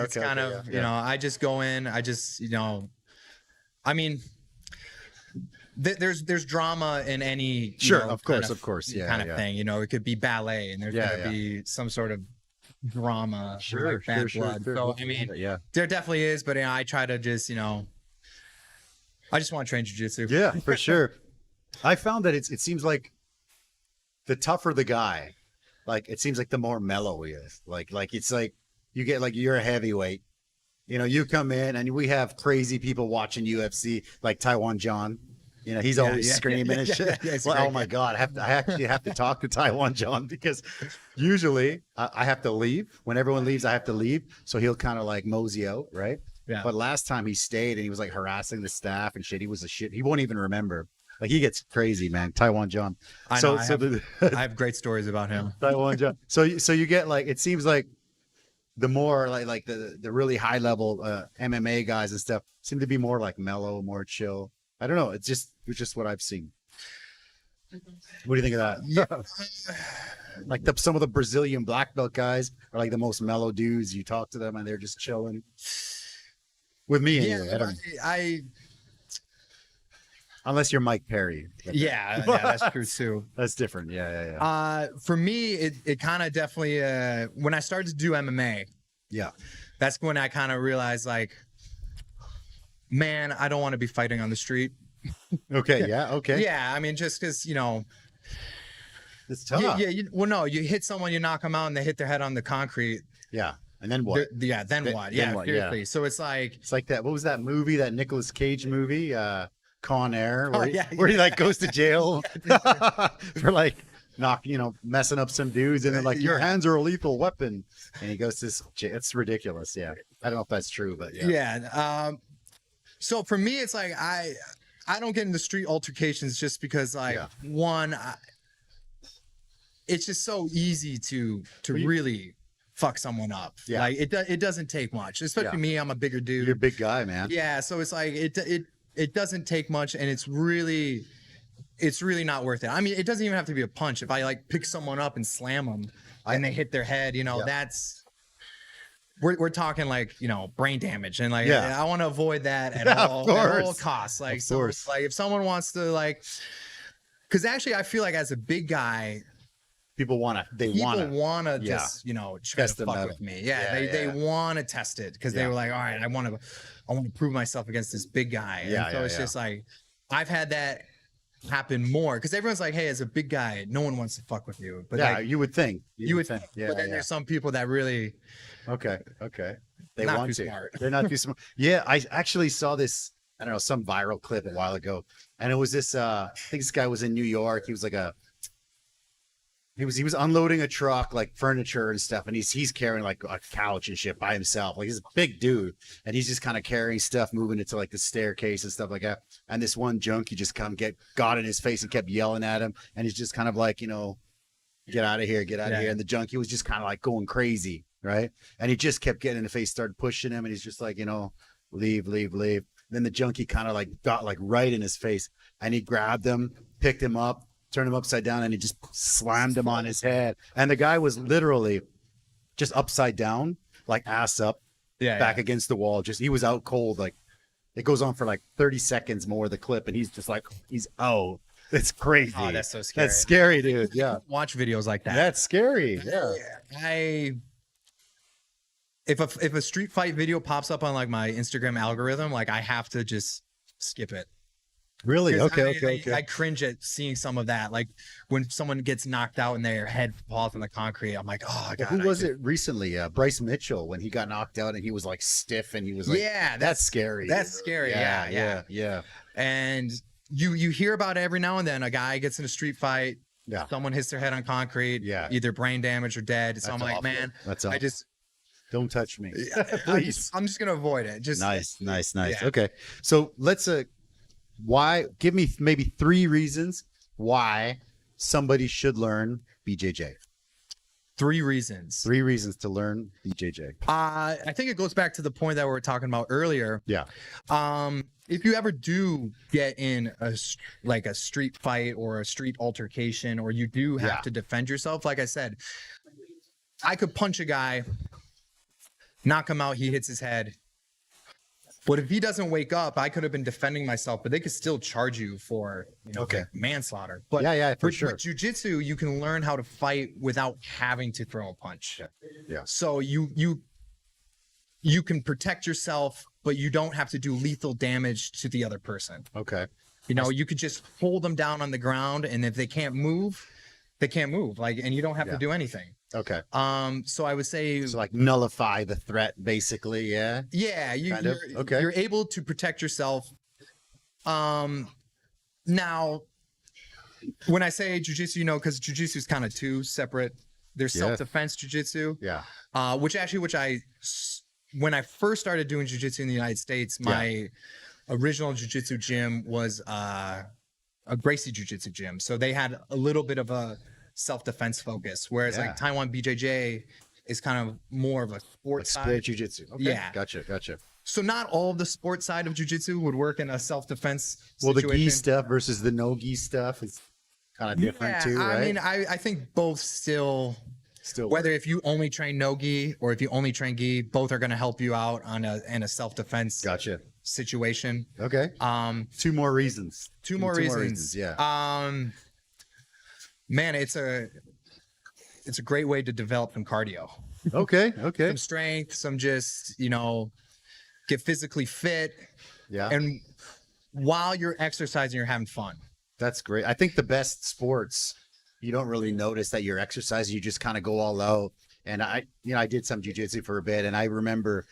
It's kind of, you know, I just go in, I just, you know, I mean, there's drama in any sure, know, of course, yeah, kind of thing. You know, it could be ballet, and there's gonna be some sort of drama, sure, bad blood. So I mean, there definitely is, but you know, I try to just, you know, I just want to train jiu-jitsu. Yeah, for sure. I found that it seems like the tougher the guy, like it seems like the more mellow he is. Like it's like you get like you're a heavyweight. You know, you come in and we have crazy people watching UFC, like Taiwan John. You know, he's always screaming and shit. Well, oh my God, I actually have to talk to Taiwan John because usually I have to leave. When everyone leaves, I have to leave. So he'll kind of like mosey out, right? Yeah. But last time he stayed and he was like harassing the staff and shit. He was a shit. He won't even remember. Like he gets crazy, man. Taiwan John. I know. I have great stories about him. Taiwan John. So you get like, it seems like the more like the really high level MMA guys and stuff seem to be more like mellow, more chill. I don't know. It's just what I've seen. What do you think of that? Yeah. Like some of the Brazilian black belt guys are like the most mellow dudes. You talk to them and they're just chilling. With me, anyway. I don't know. Unless you're Mike Perry. Yeah, that's true too. That's different. Yeah. For me, it kind of definitely when I started to do MMA. Yeah. That's when I kind of realized like, man, I don't want to be fighting on the street. Okay. Yeah. Okay. Yeah. I mean, just because, you know, it's tough. Well, no, you hit someone, you knock them out and they hit their head on the concrete. Yeah. And then what? Then what? Yeah, what? seriously. Yeah. So it's like that. What was that movie? That Nicolas Cage movie, Con Air, where, where he like goes to jail for like messing up some dudes, and then like your hands are a lethal weapon, and he goes to this. It's ridiculous. Yeah, I don't know if that's true, but yeah. Yeah. So for me, it's like I don't get into street altercations just because like one, it's just so easy to really fuck someone up. Yeah. Like it doesn't take much, especially me. I'm a bigger dude. You're a big guy, man. Yeah. So it's like it doesn't take much, and it's really not worth it. I mean, it doesn't even have to be a punch. If I like pick someone up and slam them and they hit their head, you know, that's we're talking like, you know, brain damage, and like I want to avoid that at all costs. Like so, like if someone wants to like, because actually I feel like as a big guy, people want to just, you know, try to fuck with me. They want to test it because they were like, all right, I want to prove myself against this big guy. And so it's just like, I've had that happen more because everyone's like, hey, as a big guy, no one wants to fuck with you. But like, you would think. You would think. Yeah, but then there's some people that really. Okay. They not want too to. Smart. They're not too smart. Yeah, I actually saw this. I don't know, some viral clip a while ago, and it was this. I think this guy was in New York. He was like he was unloading a truck, like furniture and stuff, and he's carrying like a couch and shit by himself. Like he's a big dude, and he's just kind of carrying stuff, moving it to like the staircase and stuff like that. And this one junkie just got in his face and kept yelling at him, and he's just kind of like, you know, get out of here, get out of here. And the junkie was just kind of like going crazy, right? And he just kept getting in the face, started pushing him, and he's just like, you know, leave. Then the junkie kind of like got like right in his face, and he grabbed him, picked him up, turned him upside down, and he just slammed him on his head. And the guy was literally just upside down, like ass up, back against the wall. Just, he was out cold. Like it goes on for like 30 seconds more of the clip, and he's just like, out. It's crazy. Oh, that's so scary. That's scary, dude. Yeah. Watch videos like that. That's scary. Yeah. If a street fight video pops up on like my Instagram algorithm, like I have to just skip it. Really? Okay. I cringe at seeing some of that. Like when someone gets knocked out and their head falls on the concrete, I'm like, oh God. Who was it recently? Bryce Mitchell, when he got knocked out and he was like stiff and he was like, that's scary. That's scary. Yeah. And you hear about it every now and then. A guy gets in a street fight. Yeah. Someone hits their head on concrete. Yeah. Either brain damage or dead. So I'm like, man, that's awful. Don't touch me. Please. I'm just gonna avoid it. Just nice. Yeah. Okay. So let's give me maybe 3 reasons why somebody should learn BJJ. 3 reasons. 3 reasons to learn BJJ. I think it goes back to the point that we were talking about earlier. Yeah. If you ever do get in a street fight or a street altercation, or you do have to defend yourself, like I said, I could punch a guy, knock him out, he hits his head. But if he doesn't wake up, I could have been defending myself, but they could still charge you for, like manslaughter. But yeah, for with, sure. with jiu-jitsu, you can learn how to fight without having to throw a punch. Yeah. So you can protect yourself, but you don't have to do lethal damage to the other person. Okay. You could just hold them down on the ground, and if they can't move, they can't move. And you don't have to do anything. Okay. So I would say, So like nullify the threat, basically. Yeah. yeah, Okay. you're able to protect yourself. Now, when I say jujitsu, because jujitsu is kind of two separate. There's self-defense jujitsu. Yeah. When I first started doing jiu-jitsu in the United States, my original jiu-jitsu gym was a Gracie jiu-jitsu gym. So they had a little bit of a self-defense focus, whereas like Taiwan BJJ is kind of more of a sport side. Sport jiu-jitsu. Okay. Yeah. Gotcha. So not all of the sports side of jiu-jitsu would work in a self-defense Well, situation. the gi stuff versus the no gi stuff is kind of different too, right? I mean, I think both still Still whether if you only train no gi or if you only train gi, both are going to help you out in a self-defense Gotcha. situation. Okay. Two more reasons. Two more reasons. Yeah. Man, it's a great way to develop some cardio, Okay. some strength, some just, get physically fit. Yeah. And while you're exercising, you're having fun. That's great. I think the best sports, you don't really notice that you're exercising. You just kind of go all out. And I did some jiu-jitsu for a bit, and I remember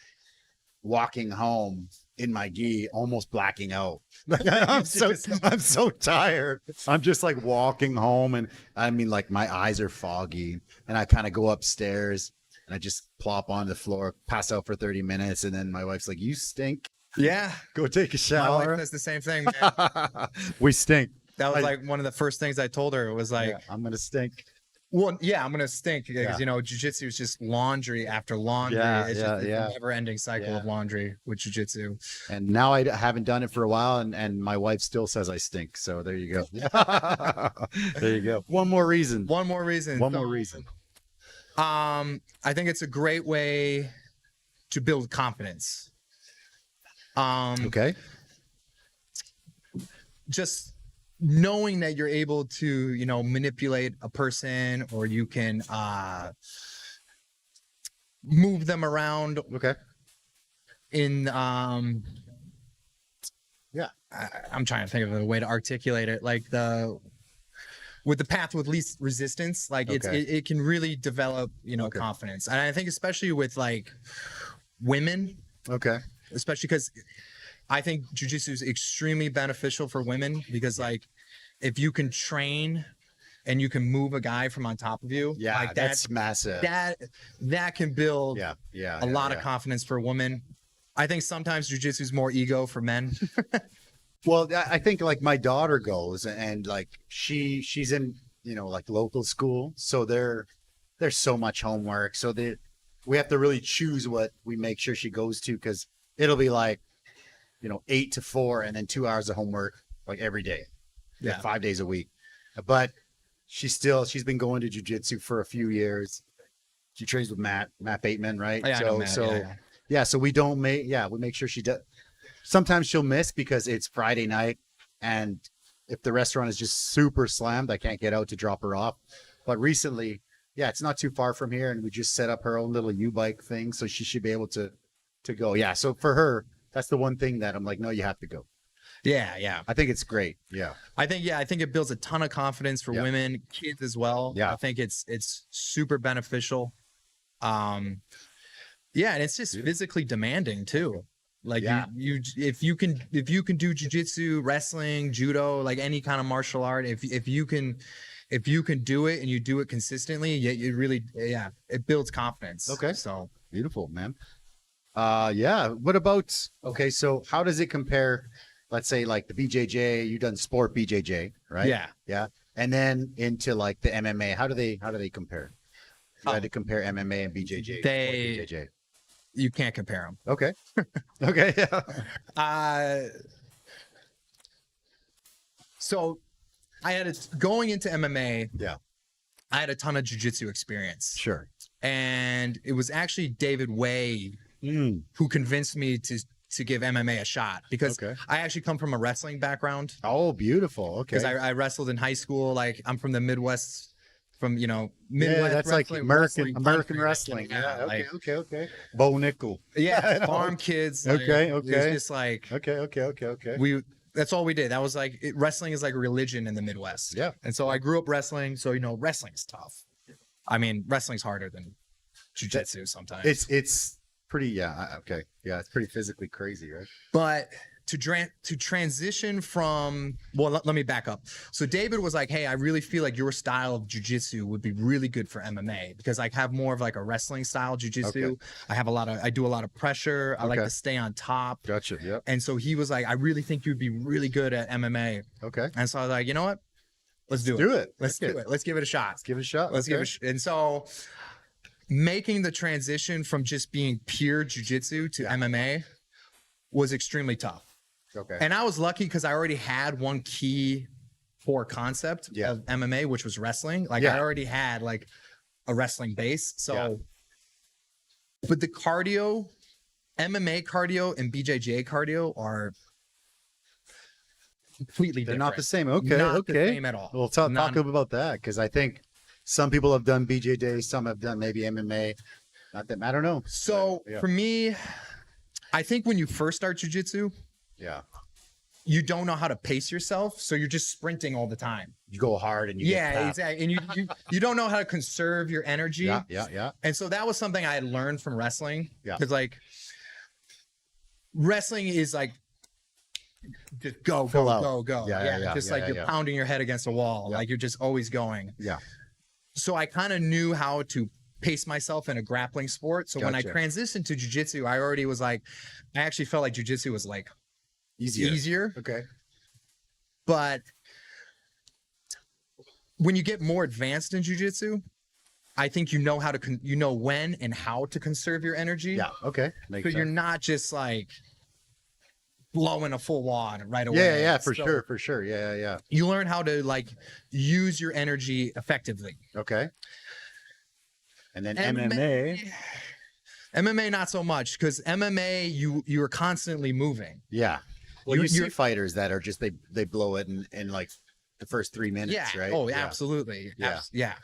walking home in my gi, almost blacking out. I'm so tired. I'm just like walking home, and I mean, like my eyes are foggy, and I kind of go upstairs and I just plop on the floor, pass out for 30 minutes, and then my wife's like, "You stink. Yeah. Go take a My shower." wife does the same thing, man. We stink. That was like one of the first things I told her. It was like, I'm gonna stink. well, yeah, I'm gonna stink because jiu-jitsu is just laundry after laundry. It's just a never-ending cycle of laundry with jiu-jitsu. And now I haven't done it for a while, and my wife still says I stink. So there you go. There you go. One more reason. I think it's a great way to build confidence. Okay. Just knowing that you're able to, manipulate a person, or you can move them around. Okay. I'm trying to think of a way to articulate it. Like with the path with least resistance, like it can really develop, confidence. And I think especially with like women. Okay. Especially because I think jiu-jitsu is extremely beneficial for women, because like if you can train and you can move a guy from on top of you, like that's massive. That can build a lot of confidence for a woman. I think sometimes jiu-jitsu is more ego for men. Well, I think like my daughter goes, and like she's in, like local school. So there's so much homework. So we have to really choose what we make sure she goes to, because it'll be like, 8 to 4 and then 2 hours of homework like every day. Like 5 days a week. But she's been going to jiu-jitsu for a few years. She trains with Matt Bateman, right? Oh, yeah, I know Matt. So we make sure she does. Sometimes she'll miss because it's Friday night, and if the restaurant is just super slammed, I can't get out to drop her off. But recently, it's not too far from here, and we just set up her own little U-bike thing, so she should be able to go. Yeah, so for her, that's the one thing that I'm like, no, you have to go. Yeah. I think it's great. Yeah. I think it builds a ton of confidence for women, kids as well. Yeah. I think it's super beneficial. And it's just physically demanding too. Like if you can do jiu-jitsu, wrestling, judo, like any kind of martial art, if you can do it and you do it consistently, it builds confidence. Okay. So beautiful, man. What about, so how does it compare, let's say like the BJJ, you've done sport BJJ, right? Yeah. And then into like the MMA, how do they compare? You had to compare MMA and BJJ. BJJ. You can't compare them. Okay. Okay. Yeah. So going into MMA. Yeah. I had a ton of jiu-jitsu experience. Sure. And it was actually David Way who convinced me to give MMA a shot, because Okay. I actually come from a wrestling background. Oh, beautiful. Okay. Because I wrestled in high school. Like, I'm from the Midwest, from, you know, Yeah, Midwest that's like American country, wrestling. like, Yeah. like, Okay. Bo Nickel. yeah, farm kids. Like, Okay, It was okay. just like Okay. that's all we did. That was like wrestling is like a religion in the Midwest. Yeah. And so I grew up wrestling. So, you know, wrestling's tough. I mean, wrestling's harder than jiu-jitsu sometimes. It's pretty, okay. Yeah, it's pretty physically crazy, right? But to transition from, well, let me back up. So David was like, hey, I really feel like your style of jiu-jitsu would be really good for MMA, because I have more of like a wrestling style jiu-jitsu. Okay. I do a lot of pressure. I like Okay. to stay on top. Gotcha. Yep. And so he was like, I really think you'd be really good at MMA. Okay. And so I was like, you know what? Let's do it. Let's do it. Let's give it a shot. Let's give it a shot. Let's give it. And so making the transition from just being pure jiu-jitsu to MMA was extremely tough. Okay. And I was lucky because I already had one key core concept of MMA, which was wrestling. Like, I already had like a wrestling base. So, but the cardio, MMA cardio and BJJ cardio are completely They're different. not the same. Okay. Not the same at all. Well, talk about that, because I think some people have done BJJ, some have done maybe MMA. Not that, I don't know. So for me, I think when you first start jiu-jitsu, you don't know how to pace yourself, so you're just sprinting all the time. You go hard and you get tapped. Exactly. And you don't know how to conserve your energy. Yeah. And so that was something I had learned from wrestling. Yeah. Because like wrestling is like just go. Yeah, Just like you're pounding your head against a wall. Like you're just always going. Yeah. So I kind of knew how to pace myself in a grappling sport. So when I transitioned to jiu-jitsu, I already was like, I actually felt like jiu-jitsu was like easier. Okay. But when you get more advanced in jiu-jitsu, I think you know how to you know when and how to conserve your energy. Yeah. Okay. So you're not just like blowing a full wad right away. Yeah. For sure. Yeah. You learn how to like use your energy effectively. Okay. And then MMA not so much, because MMA you're constantly moving. Yeah. Well, you see fighters that are just they blow it in like the first 3 minutes, right? Oh, absolutely. Yeah.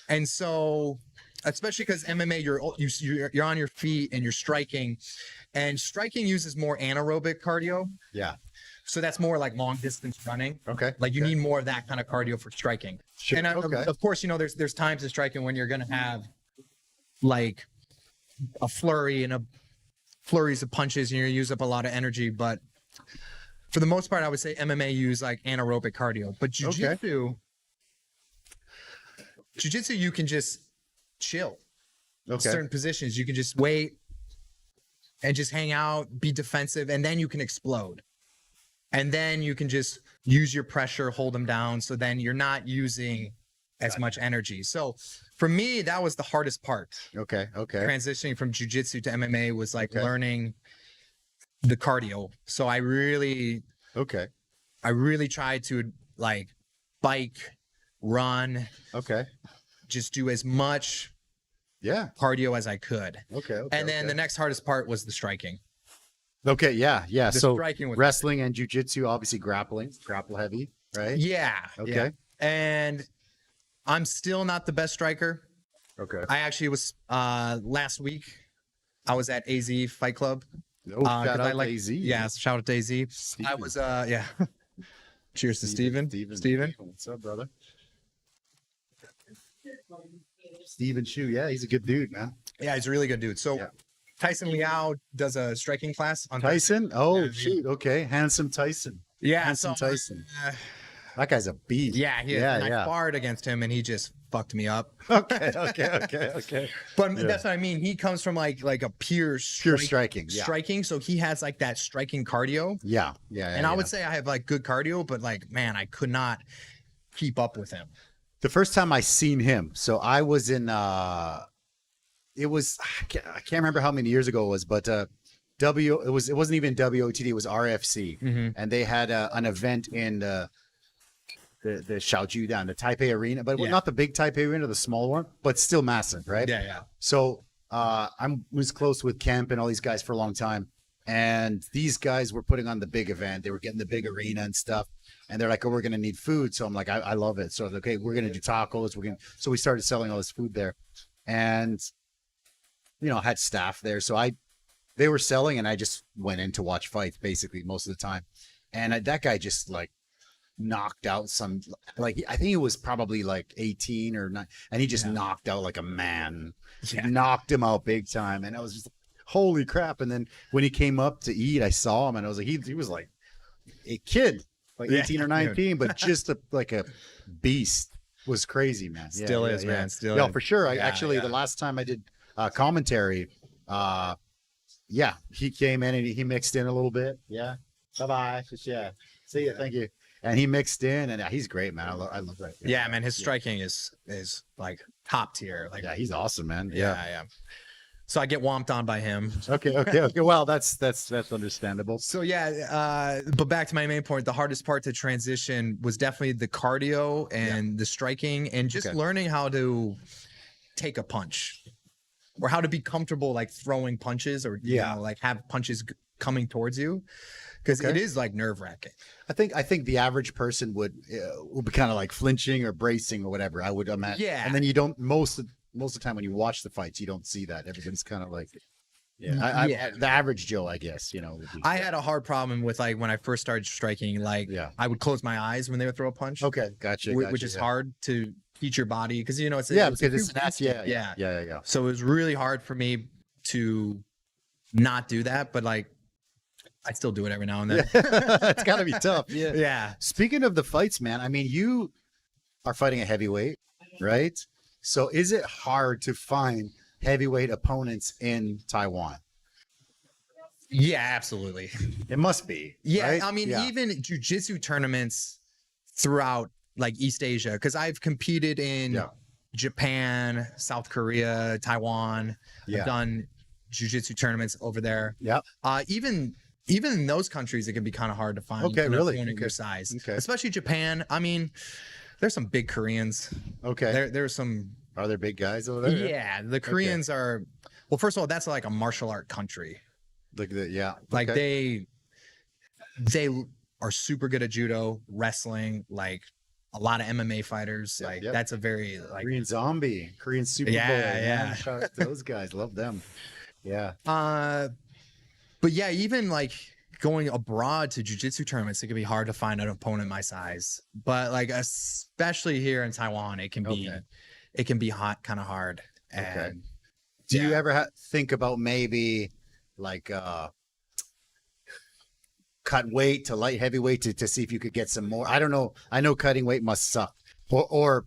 And so, especially because MMA, you're on your feet and you're striking, and striking uses more anaerobic cardio. Yeah. So that's more like long distance running. Okay. Like you need more of that kind of cardio for striking. Sure. And of course, you know, there's times in striking when you're gonna have like a flurry and flurries of punches, and you're gonna use up a lot of energy. But for the most part, I would say MMA use like anaerobic cardio. But jiu-jitsu, you can just chill. In certain positions, you can just wait and just hang out, be defensive, and then you can explode. And then you can just use your pressure, hold them down. So then you're not using as much energy. So for me, that was the hardest part. Okay. Transitioning from jiu-jitsu to MMA was like learning the cardio. So I really tried to like bike, run, just do as much cardio as I could. And then the next hardest part was the striking. Okay, yeah. So striking was wrestling and jiu-jitsu, obviously grapple heavy, right? Yeah. Okay. Yeah. And I'm still not the best striker. Okay. I actually was last week. I was at AZ Fight Club. Oh, shout out to AZ. Yeah, shout out to AZ. Steven. I was Cheers to Steven. Steven. What's up, brother? Steven Shu, yeah, he's a good dude, man. Yeah, he's a really good dude. So Tyson Liao does a striking class on Tyson. Oh shoot, okay, handsome Tyson. Yeah, handsome Tyson. That guy's a beast. Yeah, he is. And I sparred against him, and he just fucked me up. Okay. But that's what I mean. He comes from like a pure striking. Striking, so he has like that striking cardio. Yeah. And I would say I have like good cardio, but like, man, I could not keep up with him. The first time I seen him, so I was in it was I can't remember how many years ago it was, but it wasn't even WOTD, it was RFC, and they had an event in the Xiaoju down the Taipei Arena, but not the big Taipei Arena, the small one, but still massive, right? Yeah. So was close with Kemp and all these guys for a long time. And these guys were putting on the big event. They were getting the big arena and stuff. And they're like, oh, we're going to need food. So I'm like, I love it. So, okay, we're going to do tacos. So we started selling all this food there. And, I had staff there. So they were selling and I just went in to watch fights basically most of the time. And that guy just like knocked out I think he was probably like 18 or 9. And he just knocked out like a man. Yeah. Knocked him out big time. And I was just holy crap. And then when he came up to eat, I saw him and I was like, he was like a kid, like 18 or 19, but just like a beast. Was crazy, man. Still is, man. Still is. Is. For sure. The last time I did commentary, he came in and he mixed in a little bit. Yeah. Bye-bye. Yeah. See you. Thank you. And he mixed in and he's great, man. I love that. Yeah, man. His striking is like top tier. Like, yeah, he's awesome, man. Yeah. So I get womped on by him. Okay. Well, that's understandable. So but back to my main point, the hardest part to transition was definitely the cardio and the striking and just learning how to take a punch or how to be comfortable like throwing punches or like have punches coming towards you. Because it is like nerve-wracking. I think the average person would be kind of like flinching or bracing or whatever. I would imagine. Yeah. And then you don't most of the time when you watch the fights, you don't see that. Everybody's kind of like, the average Joe, I guess. I had a hard problem with like when I first started striking. Like, I would close my eyes when they would throw a punch. Okay, gotcha. Which is hard to teach your body because it's because it's yeah. So it was really hard for me to not do that, but like. I still do it every now and then. It's gotta be tough. Yeah. Yeah. Speaking of the fights, man, I mean, you are fighting a heavyweight, right? So is it hard to find heavyweight opponents in Taiwan? Yeah, absolutely. It must be. Yeah. Right? I mean, even jiu-jitsu tournaments throughout like East Asia, because I've competed in Japan, South Korea, Taiwan. I've done jiu-jitsu tournaments over there. Yeah. Even in those countries, it can be kind of hard to find an opponent your size, especially Japan. I mean, there's some big Koreans. Okay. There's some. Are there big guys over there? Yeah, the Koreans are. Well, first of all, that's like a martial art country. Like that, yeah. Like they are super good at judo, wrestling, like a lot of MMA fighters. That's a very like Korean Zombie, Korean Super Bowl. Yeah. Shout out to those guys. Love them. Yeah. But yeah, even like going abroad to jiu-jitsu tournaments, it can be hard to find an opponent my size. But like especially here in Taiwan, it can be hot, kind of hard. And do you ever think about maybe like cut weight to light heavyweight to see if you could get some more? I don't know. I know cutting weight must suck. Or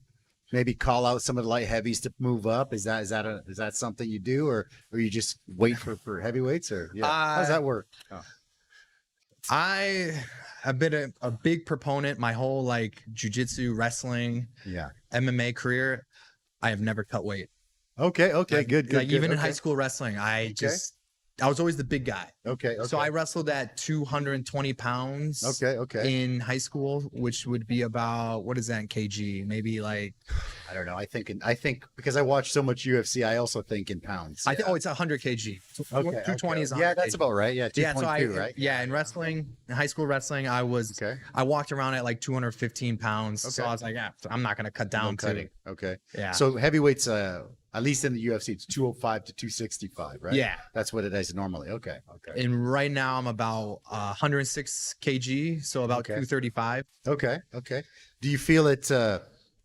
maybe call out some of the light heavies to move up. Is that something you do, or you just wait for heavyweights, or how does that work? I have been a big proponent my whole like jiu-jitsu, wrestling, MMA career. I have never cut weight. Okay, good. Like even in high school wrestling, I was always the big guy. Okay. So I wrestled at 220 pounds. Okay. In high school, which would be about, what is that in kg? Maybe like, I don't know. I think because I watch so much UFC, I also think in pounds. I think it's 100 kg. 220 is 100 Yeah, that's about right. Yeah, 222, right? Yeah, in wrestling, in high school wrestling, I walked around at like 215 pounds. So I was like, I'm not gonna cut down to. Okay. Yeah. So heavyweights, at least in the UFC, it's 205 to 265, right? Yeah. That's what it is normally. Okay. And right now I'm about 106 kg, so about 235. Okay. Do you feel it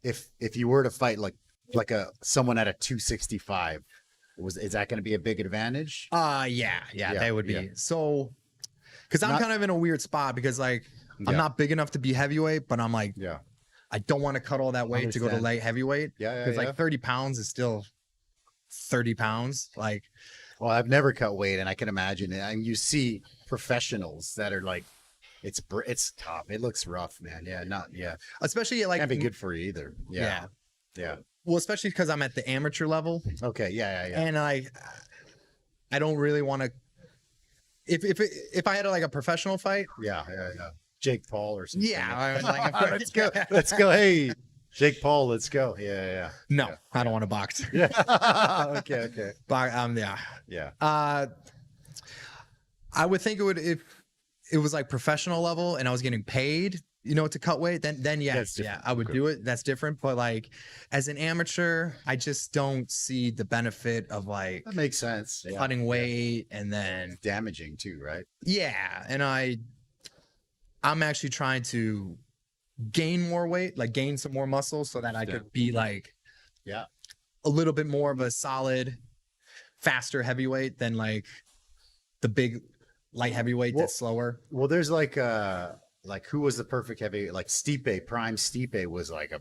if you were to fight like someone at a 265, is that going to be a big advantage? Yeah, they would be. Yeah. So because I'm kind of in a weird spot because like I'm not big enough to be heavyweight, but I'm like I don't want to cut all that weight to go to light heavyweight. Because like 30 pounds is still 30 pounds. Like, well, I've never cut weight, and I can imagine it. And you see professionals that are like, it's tough. It looks rough, man. Especially like can't be good for you either. Yeah. Well, especially because I'm at the amateur level. Okay. Yeah. And I don't really want to. If I had like a professional fight. Yeah. Jake Paul or something. Yeah. Let's go. Hey, Jake Paul, let's go. Yeah. No, I don't want to box. Yeah. Okay. Yeah. Yeah. I would think it would if it was like professional level and I was getting paid, you know, to cut weight. Then yes, I would do it. That's different. But like as an amateur, I just don't see the benefit of like That makes sense. cutting weight and then Damaging too, right? yeah. And I'm actually trying to gain more weight, like gain some more muscle so that I could be like Yeah. a little bit more of a solid, faster heavyweight than like the big light heavyweight that's slower. Well, there's like who was the perfect heavy? Like Stipe, prime Stipe was like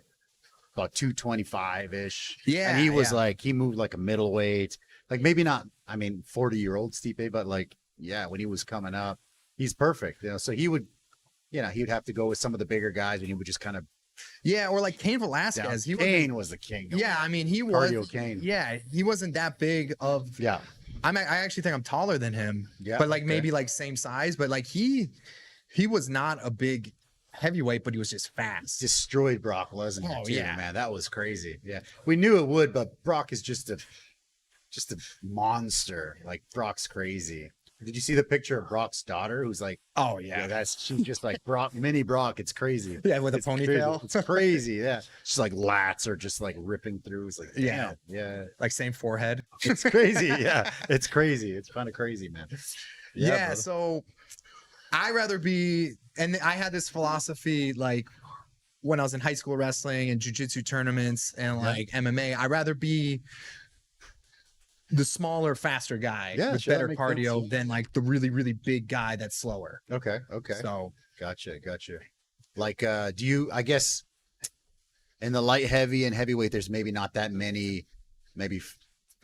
about 225-ish. Yeah. And he was like, he moved like a middleweight, like maybe not, I mean, 40-year-old Stipe, but like, yeah, when he was coming up, he's perfect. You know, so he would, you know, he would have to go with some of the bigger guys and he would just kind of. Yeah. Or like Cain Velasquez. Cain was the king. Yeah. I mean, he was. Cardio Cain. Yeah. He wasn't that big of. Yeah. I actually think I'm taller than him. Yeah. But like maybe like same size. But like he was not a big heavyweight, but he was just fast. Destroyed Brock Lesnar. Too, yeah. Man, that was crazy. Yeah. We knew it would, but Brock is just a monster. Like Brock's crazy. Did you see the picture of Brock's daughter who's like, oh yeah, she's just like Brock, mini Brock. It's crazy. Yeah, with a ponytail. Crazy. It's crazy. Yeah. She's like lats are just like ripping through. It's like, yeah. Yeah. Like same forehead. It's crazy. Yeah. It's crazy. It's kind of crazy, man. Yeah. So I rather be, and I had this philosophy like when I was in high school wrestling and jiu-jitsu tournaments and like MMA, I'd rather be the smaller, faster guy with better cardio than like the really, really big guy that's slower. Okay. So gotcha. Like, do you, I guess in the light heavy and heavyweight, there's maybe not that many,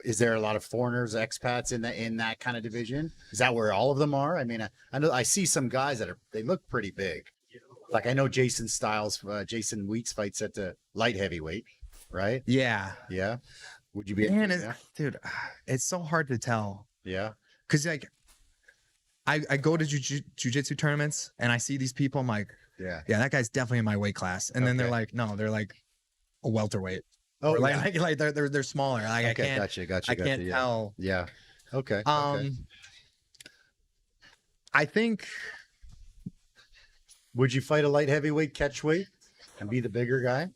is there a lot of foreigners, expats in that kind of division? Is that where all of them are? I mean, I know I see some guys they look pretty big. Like I know Jason Weeks fights at the light heavyweight, right? Yeah. Would you be? Man, dude, it's so hard to tell. Yeah. Cause like, I go to jiu-jitsu tournaments and I see these people. I'm like, yeah, that guy's definitely in my weight class. And then they're like, no, they're like a welterweight. Oh, like they're smaller. Like I can't. Gotcha. I can't tell. Yeah. Okay. I think. Would you fight a light heavyweight catch weight and be the bigger guy?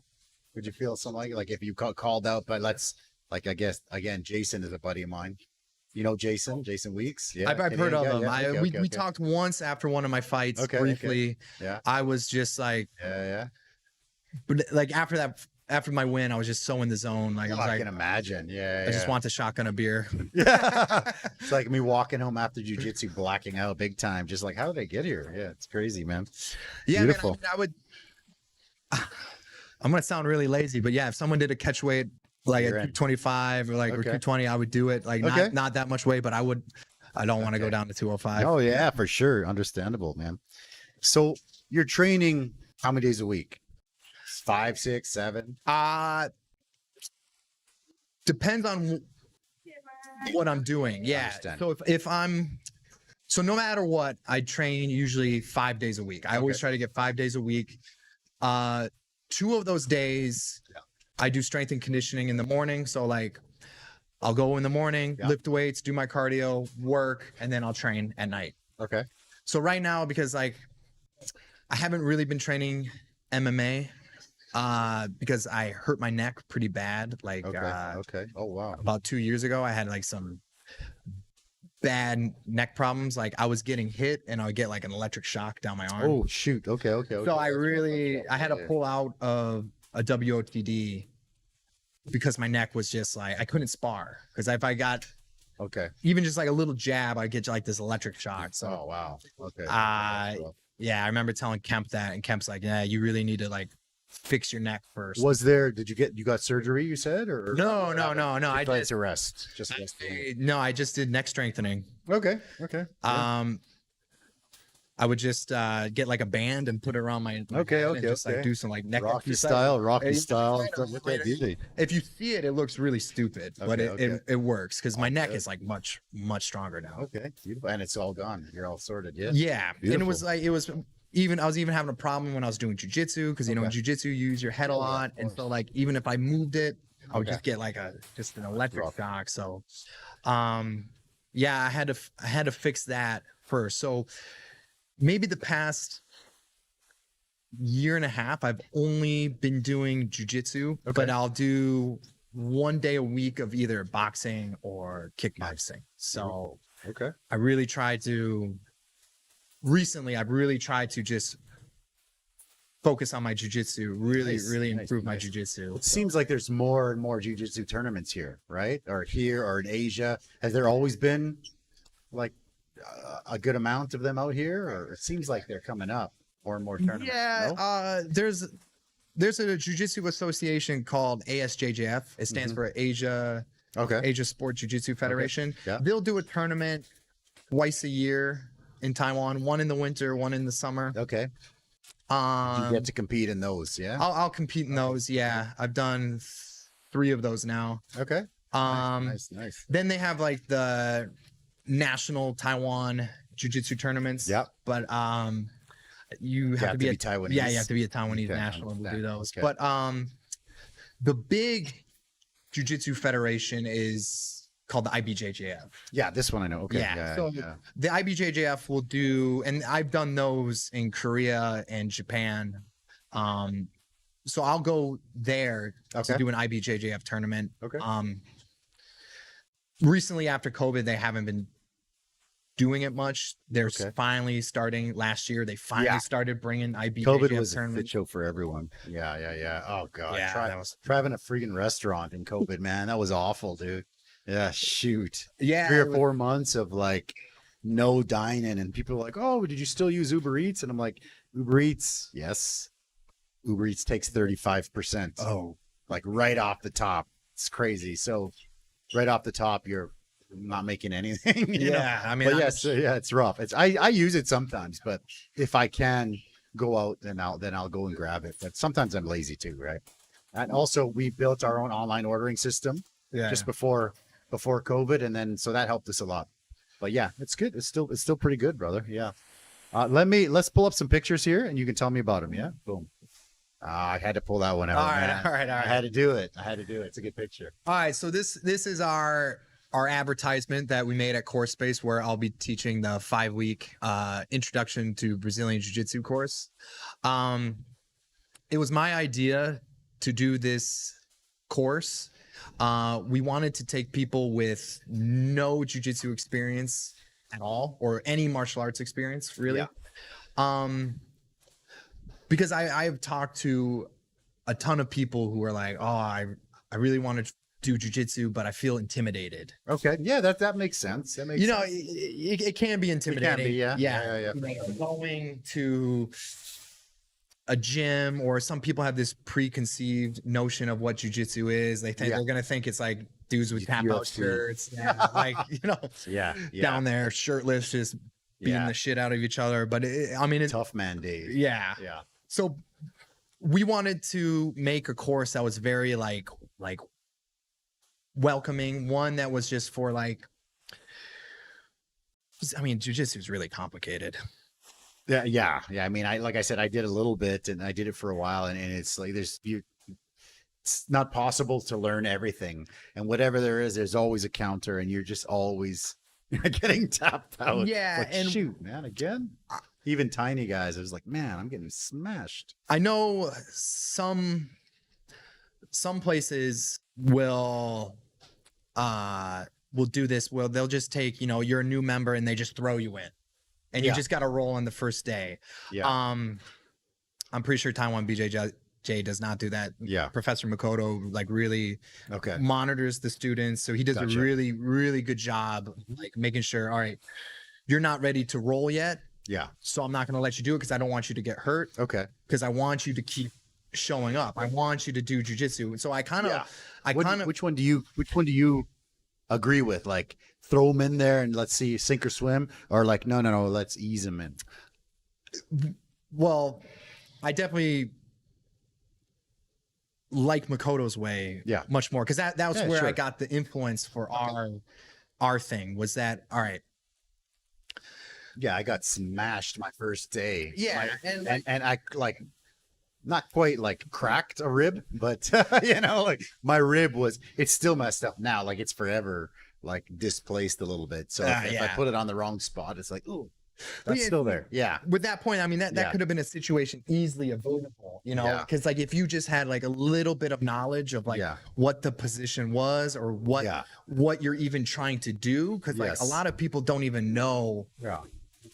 Would you feel something like if you called out? But I guess again, Jason is a buddy of mine. You know Jason Weeks? Yeah, I've heard of him. Yeah. We talked once after one of my fights briefly. Yeah. I was just like, but like after my win, I was just so in the zone. Like I can imagine. Yeah. I just want to shotgun a beer. Yeah. It's like me walking home after jiu-jitsu, blacking out big time. Just like, how did I get here? Yeah, it's crazy, man. Yeah, beautiful. Man, I would. I'm gonna sound really lazy, but yeah, if someone did a catch weight like at 225 or like or 220, I would do it. Like not that much weight, but I would. I don't want to go down to 205. Oh yeah, for sure. Understandable, man. So you're training how many days a week? 5, 6, 7? Depends on what I'm doing. Yeah. So so no matter what, I train usually 5 days a week. I always try to get 5 days a week. 2 of those days I do strength and conditioning in the morning. So like I'll go in the morning, lift weights, do my cardio, work, and then I'll train at night. Okay. So right now, because like I haven't really been training MMA, because I hurt my neck pretty bad. Like, Oh, wow. About 2 years ago, I had like some bad neck problems. Like I was getting hit and I would get like an electric shock down my arm. Oh, shoot. Okay. So I had to pull out of a WOTD because my neck was just like, I couldn't spar. Because if I got even just like a little jab, I'd get like this electric shock. So, oh, wow. Okay. Yeah, I remember telling Kemp that, and Kemp's like, yeah, you really need to like fix your neck first. You got surgery, you said? Or No. I just rest. I just did neck strengthening. Okay. I would just get like a band and put it around my head and just like do some like neck Rocky style. If you see it, it looks really stupid, but it works because my neck is like much stronger now. Okay, beautiful, and it's all gone. You're all sorted. Yeah. Yeah, beautiful. and it was I was even having a problem when I was doing jujitsu because, you know, in jujitsu, you use your head a lot. And so, like, even if I moved it, I would just get like just an electric shock. So, yeah, I had to fix that first. So maybe the past year and a half, I've only been doing jujitsu, but I'll do 1 day a week of either boxing or kickboxing. So I've really tried to just focus on my jujitsu, really improve my jujitsu. It seems like there's more and more jujitsu tournaments here, right? Or here or in Asia. Has there always been like a good amount of them out here? Or it seems like they're coming up more and more tournaments. Yeah, there's a jiu-jitsu association called ASJJF. It stands for Asia Sport Jiu-Jitsu Federation. They'll do a tournament twice a year in Taiwan, one in the winter, one in the summer. You get to compete in those, yeah? I'll compete in those, yeah. I've done 3 of those now. Nice. Then they have like the national Taiwan jiu-jitsu tournaments. But you have to be Taiwanese. Yeah, you have to be a Taiwanese national to do those. But the big jiu-jitsu federation is called the IBJJF. Yeah, this one I know. The IBJJF will do, and I've done those in Korea and Japan. So I'll go there to do an IBJJF tournament. Recently, after COVID, they haven't been doing it much. They're finally starting. Last year, they finally started bringing IBJJF COVID was tournament. a shit show for everyone. Yeah. Oh god, try having a freaking restaurant in COVID, man. That was awful, dude. Yeah, shoot. Yeah, 3 or 4 months of like no dining, and people are like, "Oh, did you still use Uber Eats?" And I'm like, "Uber Eats, yes. Uber Eats takes 35%. Oh, like right off the top. It's crazy. So, right off the top, you're not making anything. You know? I mean, but it's rough. I use it sometimes, but if I can go out, then I'll go and grab it. But sometimes I'm lazy too, right? And also, we built our own online ordering system just before COVID, and then so that helped us a lot. But yeah, it's good. It's still pretty good, brother. Yeah. Let's pull up some pictures here, and you can tell me about them. Yeah. Boom. I had to pull that one out. All right. I had to do it. It's a good picture. All right. So this is our advertisement that we made at Core Space, where I'll be teaching the 5-week introduction to Brazilian Jiu-Jitsu course. It was my idea to do this course. We wanted to take people with no jiu-jitsu experience at all, or any martial arts experience, really. Because I've talked to a ton of people who are like, oh, I really want to do jiu-jitsu, but I feel intimidated. Okay. Yeah, that makes sense. That makes sense. It can be intimidating. It can be, yeah. You know, going to a gym, or some people have this preconceived notion of what jiu-jitsu is. They think they're gonna think it's like dudes with tap out shirts, like down there shirtless, just beating the shit out of each other. But it's tough man days. Yeah. So we wanted to make a course that was very like welcoming, one that was just for like, I mean, jiu-jitsu is really complicated. Yeah. I mean, like I said, I did a little bit, and I did it for a while, and it's like it's not possible to learn everything, and whatever there is, there's always a counter, and you're just always getting tapped out. Yeah, like, and shoot, man, again. Even tiny guys, I was like, man, I'm getting smashed. I know some places will do this. Well, they'll just take, you're a new member, and they just throw you in. And you just got to roll on the first day. I'm pretty sure Taiwan BJJ does not do that. Professor Makoto really monitors the students, so he does a really, really good job, like making sure, all right, you're not ready to roll yet. So I'm not going to let you do it because I don't want you to get hurt. Because I want you to keep showing up. I want you to do jujitsu. So I kind of, which one do you agree with? Like, throw them in there and let's see, sink or swim, or like, no, let's ease them in. Well, I definitely like Makoto's way much more, because that was where I got the influence for our thing, was that, all right, Yeah, I got smashed my first day. Yeah, And I like not quite like cracked a rib, but you know, like my rib it's still messed up now. Like it's forever like displaced a little bit. So if I put it on the wrong spot, it's like, ooh, that's still there. Yeah. With that point, I mean that could have been a situation easily avoidable, you know, because like if you just had like a little bit of knowledge of like what the position was or what you're even trying to do, because like a lot of people don't even know. Yeah.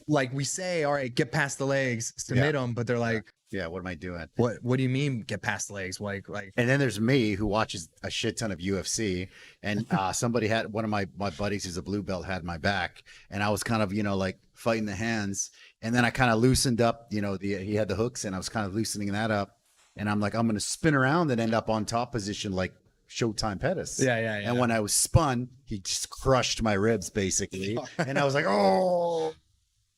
Like we say, all right, get past the legs, submit them, but they're like, yeah, what am I doing? What do you mean get past the legs? Like and then there's me who watches a shit ton of UFC, and somebody had one of my buddies who's a blue belt had my back, and I was kind of, you know, like fighting the hands, and then I kind of loosened up, you know, he had the hooks and I was kind of loosening that up, and I'm like, I'm gonna spin around and end up on top position like Showtime Pettis. Yeah. And when I was spun, he just crushed my ribs basically, and I was like, oh,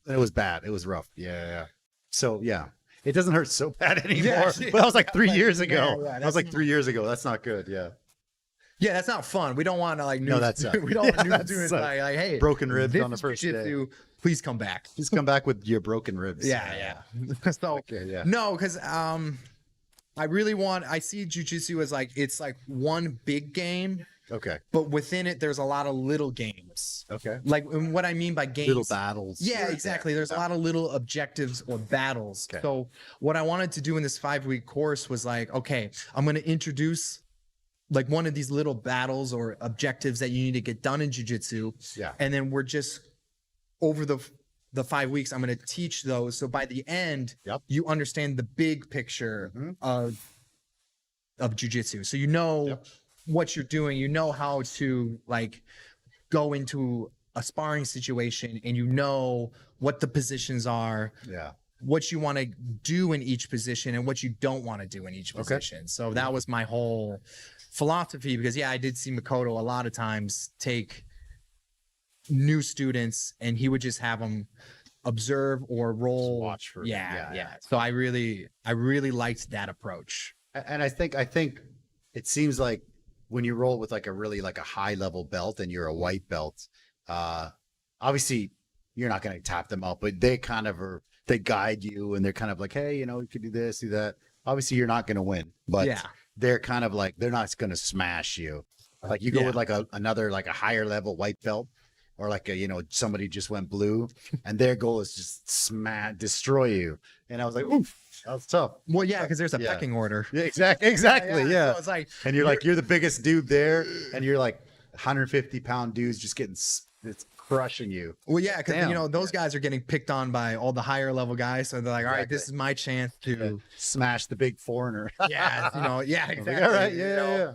and it was bad. It was rough. Yeah. So yeah. It doesn't hurt so bad anymore. Yeah, but that was like 3 years ago. That was like 3 years ago. That's not good. Yeah. Yeah, that's not fun. We don't want to like. No, that's we don't want to do it like, hey, broken ribs on the first day. Please come back. Please come back with your broken ribs. Yeah. So no, because I really I see jiu-jitsu as like it's like one big game. Okay. But within it, there's a lot of little games. Okay. Like, and what I mean by games, little battles. Yeah, exactly. There's a lot of little objectives or battles. Okay. So what I wanted to do in this 5-week course was like, okay, I'm going to introduce like one of these little battles or objectives that you need to get done in jiu-jitsu. Yeah. And then we're just over the 5 weeks, I'm going to teach those. So by the end, you understand the big picture of jiu-jitsu. So you know what you're doing, you know how to like go into a sparring situation, and you know what the positions are, what you want to do in each position and what you don't want to do in each position. So that was my whole philosophy, because I did see Makoto a lot of times take new students and he would just have them observe or roll. Just watch for So I really liked that approach. And I think it seems like when you roll with like a really like a high level belt and you're a white belt, obviously you're not going to tap them out, but they kind of they guide you, and they're kind of like, hey, you know, you could do this, do that. Obviously you're not going to win, but they're kind of like, they're not going to smash you. Like you go with like another, like a higher level white belt, or like a, you know, somebody just went blue and their goal is just destroy you. And I was like, oof. That was tough. Well, yeah, because there's a pecking order. Yeah, exactly. So it's like, and you're the biggest dude there, and you're like 150-pound dudes just getting, it's crushing you. Well, yeah, because you know those guys are getting picked on by all the higher level guys, so they're like, all right, this is my chance to smash the big foreigner. Exactly. Like, all right, yeah.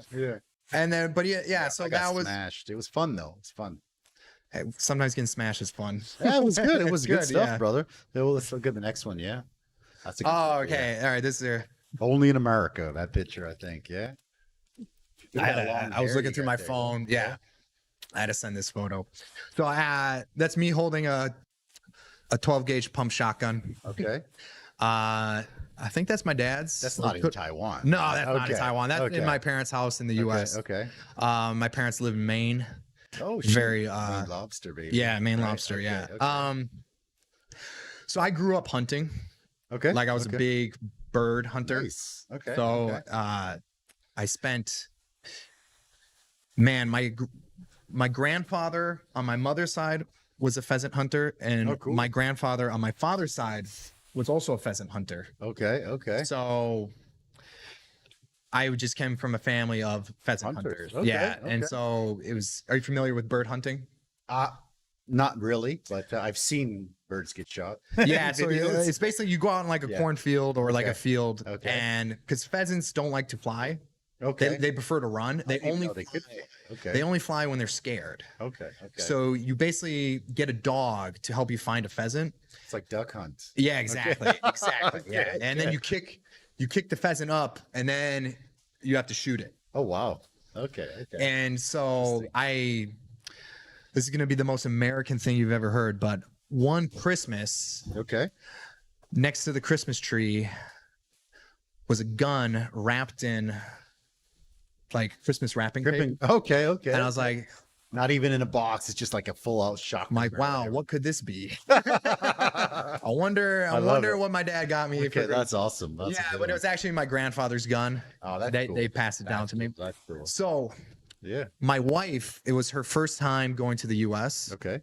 And then, but so that was smashed. It was fun though. It's fun. Hey, sometimes getting smashed is fun. Yeah, it was good. It was good stuff, brother. Well, let's look at the next one. Yeah. That's a good one. Okay. All right. This is only in America. That picture, I think. Yeah. I was looking through my phone. Yeah. I had to send this photo. So that's me holding a 12 gauge pump shotgun. Okay. I think that's my dad's. That's not in Taiwan. No, that's not in Taiwan. That's in my parents' house in the U.S. Okay. My parents live in Maine. Oh, very Maine lobster, baby. Yeah, Maine lobster. Yeah. Okay. So I grew up hunting. Okay. Like I was a big bird hunter. Nice. Okay. So I spent, man, my grandfather on my mother's side was a pheasant hunter, and my grandfather on my father's side was also a pheasant hunter. Okay. So I just came from a family of pheasant hunters. Yeah. And so it was, are you familiar with bird hunting? Not really, but I've seen birds get shot. Yeah, so it's basically you go out in like a cornfield or like a field, and because pheasants don't like to fly, they prefer to run. They only fly when they're scared. Okay. So you basically get a dog to help you find a pheasant. It's like duck hunt. Yeah, exactly. Yeah, and then you kick the pheasant up, and then you have to shoot it. Oh wow. Okay. And so this is going to be the most American thing you've ever heard, but one Christmas, next to the Christmas tree was a gun wrapped in like Christmas wrapping paper. Okay. And I was like, Not even in a box. It's just like a full out shock. I'm like, wow, what could this be? I wonder what my dad got me. Okay, that's awesome. That's yeah, but it was actually my grandfather's gun. Oh, that's cool. They passed it down to me. That's cool. So, Yeah. my wife, it was her first time going to the U.S. Okay.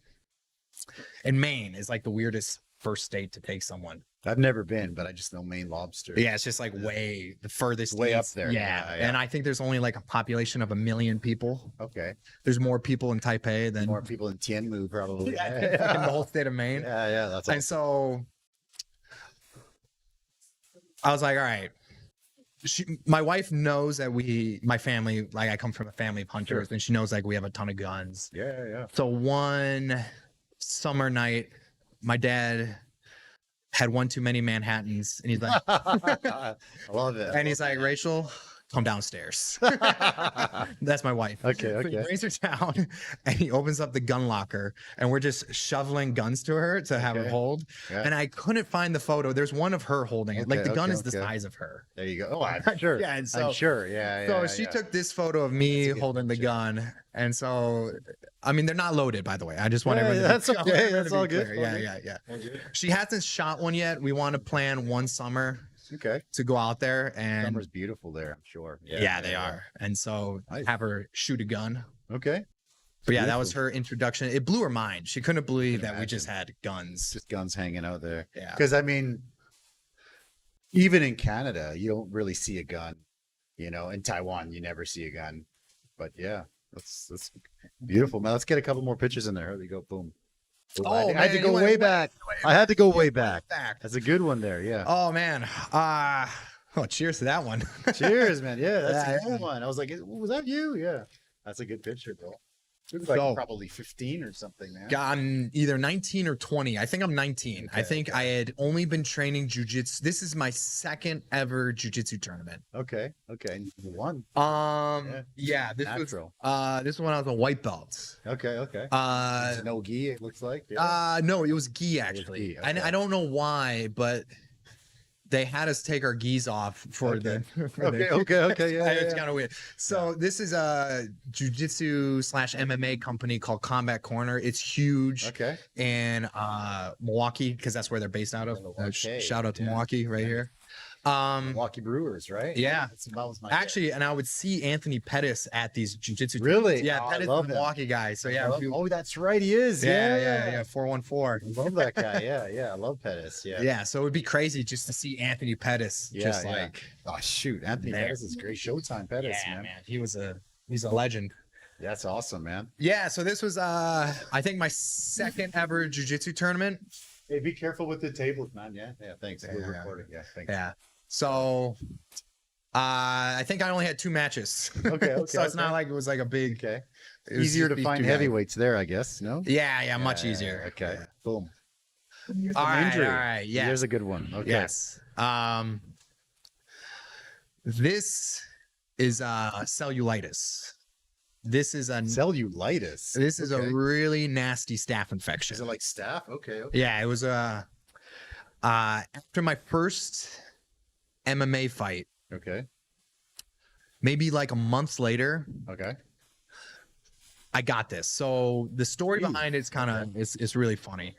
And Maine is like the weirdest first state to take someone. I've never been, but I just know Maine lobster. Yeah, it's just like way the furthest Way up east. there. Yeah. Yeah. And I think there's only like a population of 1 million people. Okay. There's more people in Taipei than More people in Tianmu probably. in the whole state of Maine. Yeah, that's And awesome. so I was like, all right. My wife knows that my family, like I come from a family of hunters, and she knows like we have a ton of guns. Yeah. So one summer night, my dad had one too many Manhattans, and he's like, I love it. and he's like, Rachel, come downstairs. That's my wife. Okay, So he okay. brings her down, and he opens up the gun locker, and we're just shoveling guns to her to have her Okay. hold. Yeah. And I couldn't find the photo. There's one of her holding it. Like Okay, the gun okay, is the okay. size of her. There you go. Oh, I'm sure. Yeah, and so- I'm sure. Yeah. So yeah, she yeah. took this photo of me That's a good holding the picture. gun. And so, I mean, they're not loaded, by the way. I just want Yeah, everyone to that's be, I want okay. everyone That's to be all good. clear. All Yeah, good. yeah. She hasn't shot one yet. We want to plan one summer Okay. to go out there, and Summer's beautiful there, I'm sure. yeah, they are. And so Nice. have her shoot a gun. Okay. But yeah, that was Beautiful. her introduction. It blew her mind. She couldn't believe Can that we just imagine. had guns. Just guns hanging out there. Yeah. Because I mean, even in Canada, you don't really see a gun. You know, in Taiwan, you never see a gun. But yeah, that's beautiful, man. Let's get a couple more pictures in there. There we go. Boom. Boom. Oh, I had man, to you go went way way- back. I had to go way back. Back. That's a good one there. Yeah. Oh man. Oh, cheers to that one. Cheers, man. Yeah, that's Yeah, a good one. I was like, was that you? Yeah. That's a good picture, bro. It was like So- probably 15 or something, man. I'm either 19 or 20. I think I'm 19. I Okay, think I had only been training jujitsu. This is my second ever jujitsu tournament. Okay. Okay. You won. Yeah, this Natural. was this was when I was a white belt. Okay. Okay. Uh, No gi, it looks like. Yeah. no, it was gi actually. gi, And okay. I don't know why, but they had us take our gis off for Okay. the. for the- Okay. Yeah. It's yeah. kind of weird. So this is a jujitsu / MMA company called Combat Corner. It's huge Okay. in Milwaukee because that's where they're based out of. Okay, Shout out to yeah. Milwaukee right here. Milwaukee Brewers, right? Yeah. That was my Actually, and I would see Anthony Pettis at these jujitsu. Really? Yeah, Oh, I Pettis is love a him. Milwaukee guy. So yeah, if you- Oh, that's right. He is. yeah. 414. I love that guy. Yeah. I love Pettis. Yeah. Yeah, so it would be crazy just to see Anthony Pettis, Yeah, just yeah. like Oh shoot, Anthony There. Pettis is great. Showtime Pettis, yeah, man. he's a legend. That's awesome, man. Yeah, so this was I think my second ever jujitsu tournament. Hey, be careful with the tables, man. Yeah. Thanks. Yeah. We're recording. Yeah. Thanks. Yeah. So I think I only had 2 matches. Okay. So it's not like it was like a big Okay. it was Easier just to these find 2 guys. heavyweights there, I guess. No. Yeah, much Yeah, easier. Okay. Yeah. Boom. All right, injury. all right. Yeah. There's a good one. Okay. Yes. This is cellulitis. This is a Cellulitis. this is a Okay. really nasty staph infection. Is it like staph? Okay. Yeah, it was after my first MMA fight, Okay. maybe like a month later, Okay. I got this. So the story Ooh, behind it's kind of it's really funny.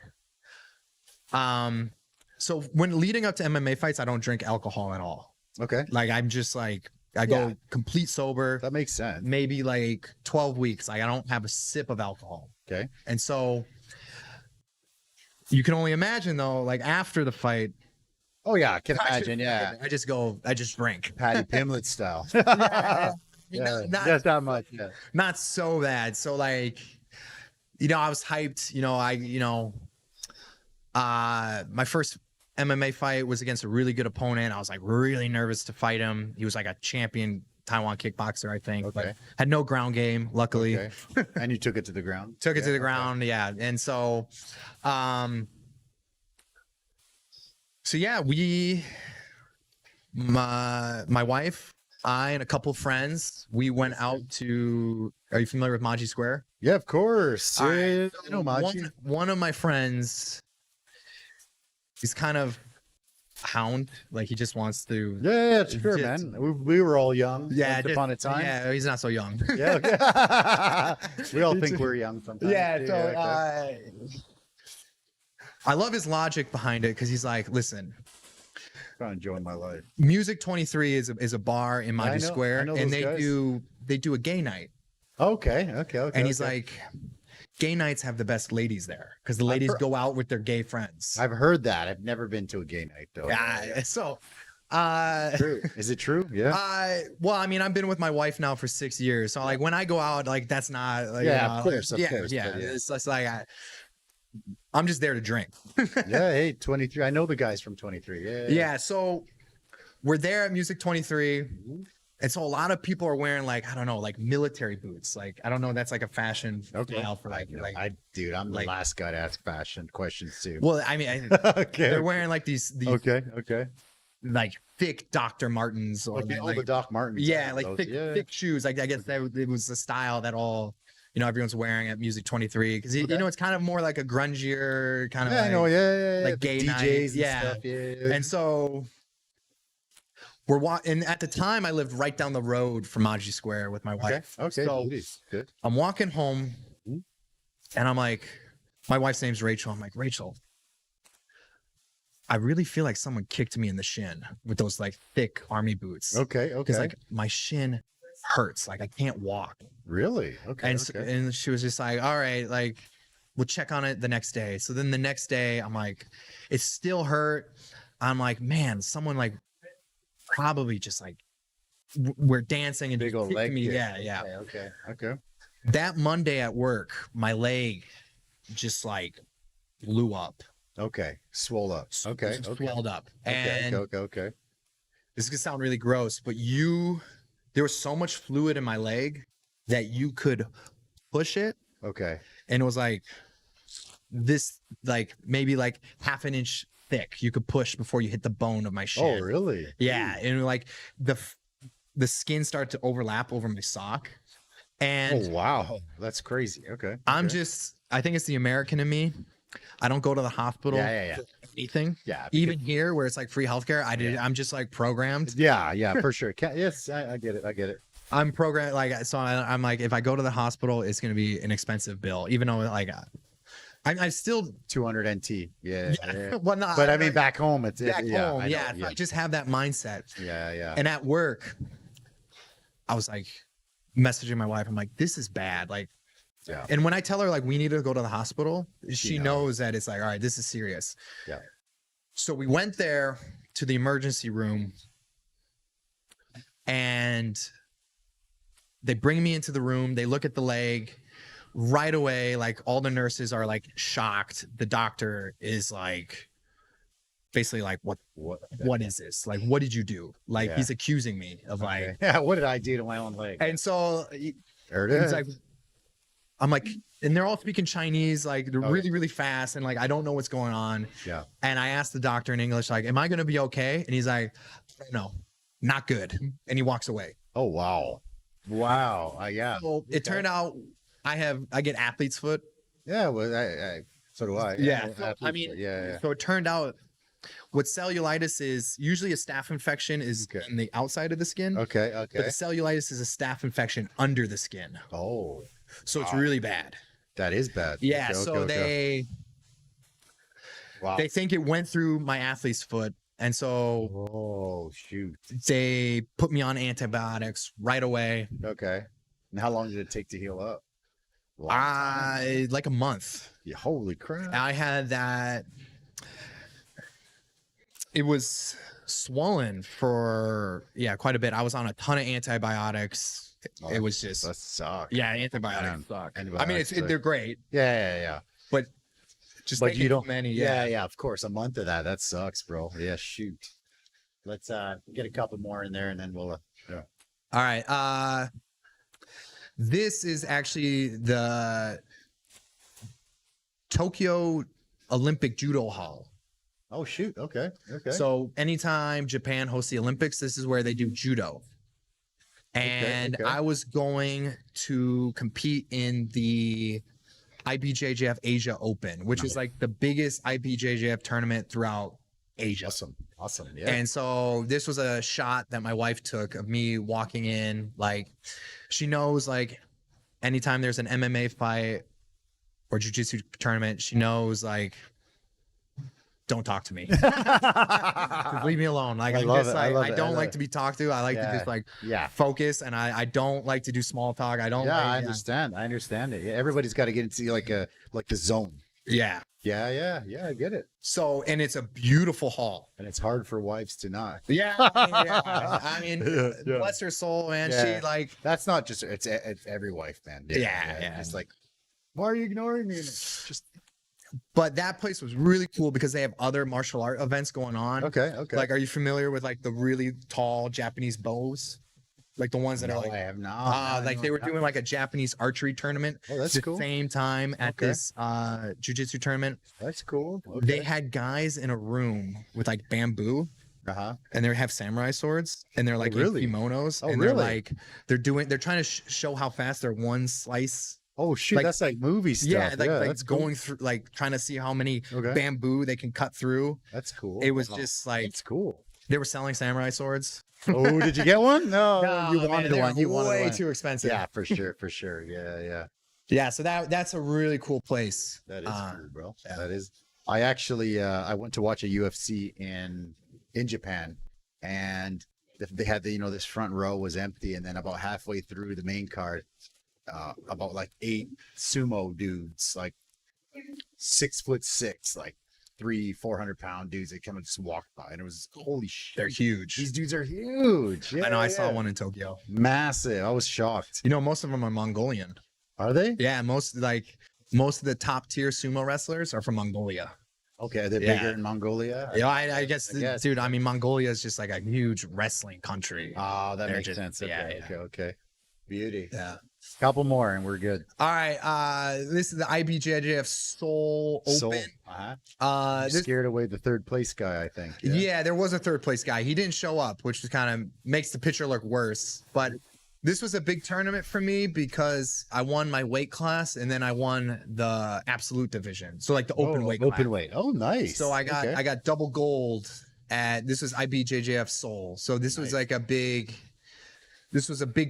So when leading up to MMA fights, I don't drink alcohol at all. Okay. Like I'm just like I go Yeah. complete sober. That makes sense. Maybe like 12 weeks. Like I don't have a sip of alcohol. Okay. And so you can only imagine though, like after the fight, Oh yeah, I can imagine. Yeah. I just drink. Patty Pimlet style. Yeah, not, Just that much. Yeah. not so bad. So like, I was hyped. My first MMA fight was against a really good opponent. I was like really nervous to fight him. He was like a champion Taiwan kickboxer, I think, Okay. but had no ground game. Luckily, Okay. And you took it to the ground. took it to Yeah, the okay. ground. Yeah, and so, my wife, I, and a couple friends, we went out to. Are you familiar with Maji Square? Yeah, of course. All right, Yeah, so I know Machi. one of my friends is kind of hound. Like he just wants to. Yeah, sure, Just- man. We were all young. Yeah, once just- upon a time. Yeah, he's not so young. Yeah. Okay. We all think we're young sometimes. Yeah, too. so Okay. I love his logic behind it because he's like, listen, Trying to enjoy my life. Music 23 is a bar in I Maji know- Square, I know and those guys. they do a gay night, Okay. and he's okay. like, gay nights have the best ladies there because the ladies heard- go out with their gay friends. I've heard that. I've never been to a gay night though. Yeah, so. True. Is it true? Yeah. Well, I mean, I've been with my wife now for 6 years, so like when I go out, like that's not, like, Yeah, you know, of course, yeah, but yeah. yeah. It's just like I'm just there to drink. Yeah. Hey, 23. I know the guys from 23. Yeah. Yeah, so we're there at Music 23, and so a lot of people are wearing like I don't know, like military boots. Like I don't know, that's like a fashion style for like Dude, I'm the like- last guy to ask fashion questions too. well, I mean, Okay. they're wearing like these Okay. like thick Dr. Martens or Okay. like, The Doc Martens. yeah, like those, thick shoes. Like I guess that it was the style that all everyone's wearing at Music 23 because you know it's kind of more like a grungier kind of Yeah, I know. Yeah. like The gay DJs night. and Yeah. stuff. Yeah. And so and at the time I lived right down the road from Maji Square with my wife. Okay. So Good. I'm walking home Mhm. and I'm like, my wife's name's Rachel. I'm like, Rachel, I really feel like someone kicked me in the shin with those like thick army boots. Okay. Because like my shin hurts. Like I can't walk. Really? Okay. And she was just like, all right, like we'll check on it the next day. So then the next day I'm like, it still hurt. I'm like, man, someone like probably just like we're dancing and Big just old kicked leg me. kick. Yeah. Okay. That Monday at work, my leg just like blew up. Okay. Swole up. Okay. Just Okay. swelled up. Okay. And Okay. this is gonna sound really gross, but there was so much fluid in my leg that you could push it, Okay. and it was like this, like maybe like half an inch thick. You could push before you hit the bone of my shin. Oh, really? Yeah, and like the skin started to overlap over my sock, and Oh, wow. That's crazy. Okay. I think it's the American in me. I don't go to the hospital Yeah. for anything. Yeah. Even here where it's like free healthcare, I'm just like programmed. Yeah, for sure. Yes, I get it. I'm programmed like so. I'm like, if I go to the hospital, it's gonna be an expensive bill, even though like I still 200 NT. Yeah. well, not, But I mean, back home, it's back yeah, home, I know, yeah. I just have that mindset. Yeah. And at work, I was like messaging my wife. I'm like, this is bad. Like, Yeah. and when I tell her like we need to go to the hospital, she knows. knows that it's like, all right, this is serious. Yeah. So we went there to the emergency room, and they bring me into the room. They look at the leg right away. Like all the nurses are like shocked. The doctor is like, basically like, what is this? Like, what did you do? Like, Yeah. he's accusing me of like, Okay. Yeah. What did I do to my own leg? and so There it he's is. like, I'm like, and they're all speaking Chinese, like they're Oh. really, really fast. And like, I don't know what's going on. Yeah. And I asked the doctor in English, like, am I going to be okay? And he's like, no, not good. And he walks away. Oh, wow. Wow. Yeah. So it turned out I get athlete's foot. Yeah. Well, so do I. So, I mean, yeah. so it turned out what cellulitis is usually a staph infection is Okay. on the outside of the skin. Okay. But the cellulitis is a staph infection under the skin. Oh, So it's Wow. really bad. that is bad. Yeah. Okay, So okay. Wow. they think it went through my athlete's foot. And so Oh, shoot. they put me on antibiotics right away. Okay. And how long did it take to heal up? Long time. Like a month. Yeah, holy crap. I had that. It was swollen for quite a bit. I was on a ton of antibiotics. Oh, It was just That sucks. antibiotics Man, suck. I mean, antibiotics suck. they're great, Yeah. but just But taking you don't. too many. Yeah. Of course, a month of that. That sucks, bro. Yeah. Shoot. Let's get a couple more in there, and then we'll. All right. This is actually the Tokyo Olympic Judo Hall. Oh shoot. Okay. So anytime Japan hosts the Olympics, this is where they do judo. And okay. I was going to compete in the IBJJF Asia Open, which is like the biggest IBJJF tournament throughout Asia. Awesome. Yeah. And so this was a shot that my wife took of me walking in. Like, she knows, like, anytime there's an MMA fight or jiu-jitsu tournament, she knows, like, don't talk to me. Just leave me alone. Like, I don't like to be talked to. I like to just like focus, and I don't like to do small talk. I don't. I understand. I understand it. Yeah, everybody's got to get into like the zone. Yeah. Yeah. I get it. So, and it's a beautiful hall, and it's hard for wives to not. Yeah. I mean, bless her soul, man. Yeah. She like. That's not just it's every wife, man. Yeah. It's like, why are you ignoring me? Just. But that place was really cool because they have other martial art events going on. Okay. Like, are you familiar with like the really tall Japanese bows? Like the ones that are like, I have not. like they were doing like a Japanese archery tournament. Oh, that's the cool. Same time at this jiu-jitsu tournament. That's cool. Okay. They had guys in a room with like bamboo. And they have samurai swords, and they're like in kimonos, and they're like they're trying to show how fast they're one slice. Oh shoot, like, that's like movie stuff. Yeah, like that's going cool. through, like trying to see how many bamboo they can cut through. That's cool. It was just like, it's cool. They were selling samurai swords. Oh, did you get one? No, you wanted man, one. You wanted way one. too expensive. Yeah, for sure. Yeah. So that's a really cool place. That is cool, bro. Yeah. That is. I actually I went to watch a UFC in Japan, and they had this front row was empty, and then about halfway through the main card, about like 8 sumo dudes, like 6'6", like 300-400 pound dudes. They come and just walk by, and it was holy shit. They're huge. These dudes are huge. Yeah, I know. I saw one in Tokyo. Massive. I was shocked. You know, most of them are Mongolian. Are they? Yeah, most of the top tier sumo wrestlers are from Mongolia. Okay, they're bigger in Mongolia. Yeah, I guess, dude. I mean, Mongolia is just like a huge wrestling country. Oh, that makes sense. Okay. Beauty. Yeah. Couple more and we're good. All right. This is the IBJJF Seoul Open. Scared away the third place guy, I think. Yeah, there was a third place guy. He didn't show up, which kind of makes the picture look worse. But this was a big tournament for me because I won my weight class, and then I won the absolute division. So like the open weight class. Open weight. Oh, nice. So I got double gold this was IBJJF Seoul. So this was like a big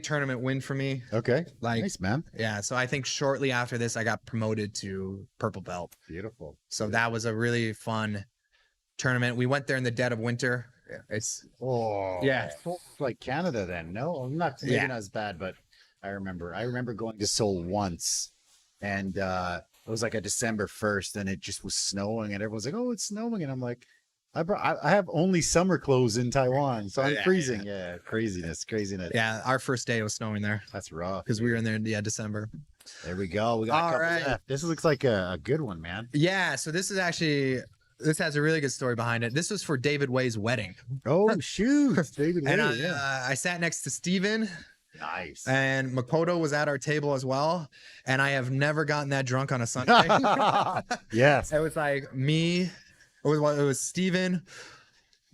tournament win for me. Okay. Like, nice, man. Yeah. So I think shortly after this, I got promoted to purple belt. Beautiful. So that was a really fun tournament. We went there in the dead of winter. It's like Canada then. No, I'm not maybe not as bad, but I remember going to Seoul once, and it was like a December 1st, and it just was snowing, and everyone's like, "Oh, it's snowing," and I'm like, I have only summer clothes in Taiwan, so I'm freezing. Yeah, craziness. Yeah, our first day was snowing there. That's rough because we were in there in December. There we go. We got a couple left. This looks like a good one, man. Yeah. So this has a really good story behind it. This was for David Way's wedding. Oh shoot, David Way. And I sat next to Steven. Nice. And Makoto was at our table as well. And I have never gotten that drunk on a Sunday. Yes. It was like me. It was Steven,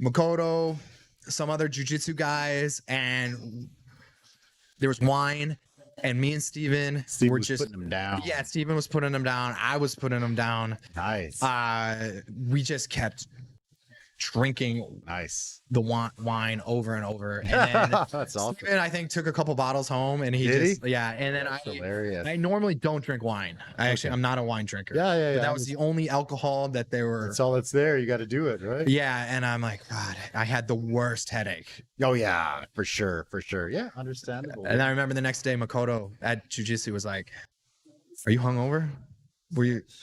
Makoto, some other jiu-jitsu guys, and there was wine. And me and Steven were just putting them down. Yeah, Steven was putting them down. I was putting them down. Nice. We just kept drinking the wine over and over. And then that's awesome. Steven, I think, took a couple bottles home, and and then hilarious. I normally don't drink wine. I'm not a wine drinker. Yeah. But that was the only alcohol that they were. That's all that's there. You got to do it, right? Yeah, and I'm like, God, I had the worst headache. Oh yeah, for sure. Yeah, understandable. And I remember the next day, Makoto at Jiu-Jitsu was like, "Are you hungover?"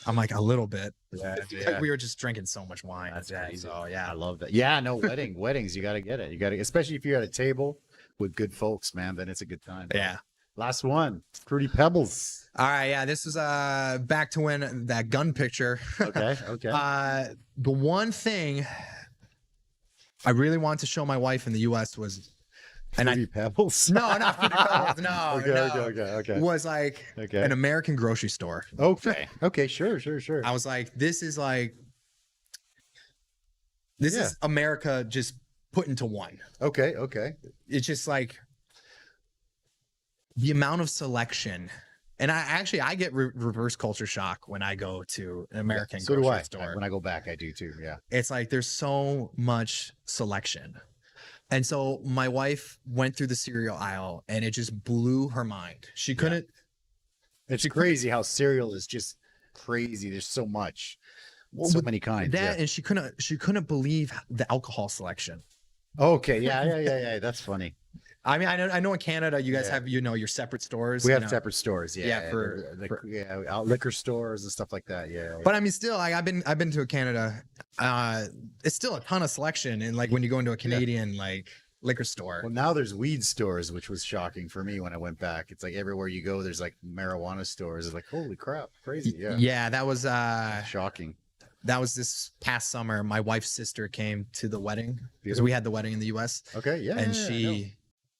I'm like, a little bit. Yeah. Like, we were just drinking so much wine. That's crazy. So yeah, I love that. Yeah, no weddings. You got to get it. Especially if you're at a table with good folks, man. Then it's a good time. Yeah. Last one, Fruity Pebbles. All right. Yeah, this was back to when that gun picture. Okay. The one thing I really wanted to show my wife in the U.S. was. Fruity Pebbles? No, not Fruity Pebbles. No. Okay. Was like an American grocery store. Okay. Sure. I was like, this is America just put into one. Okay. It's just like the amount of selection And I get reverse culture shock when I go to an American So do grocery I. store. When I go back, I do too. Yeah. It's like there's so much selection. And so my wife went through the cereal aisle and it just blew her mind. She couldn't. It's crazy how cereal is just crazy. There's so much, so many kinds. That and she couldn't believe the alcohol selection. Okay. Yeah. That's funny. I mean, I know in Canada you guys have your separate stores. We have separate stores. Yeah. Yeah, for liquor stores and stuff like that. Yeah. But I mean, still, like I've been to Canada. It's still a ton of selection, and like when you go into a Canadian like liquor store. Well, now there's weed stores, which was shocking for me when I went back. It's like everywhere you go, there's like marijuana stores. It's like, holy crap, crazy. Yeah. Yeah, that was Shocking. that was this past summer. My wife's sister came to the wedding because we had the wedding in the U.S. Okay. Yeah. And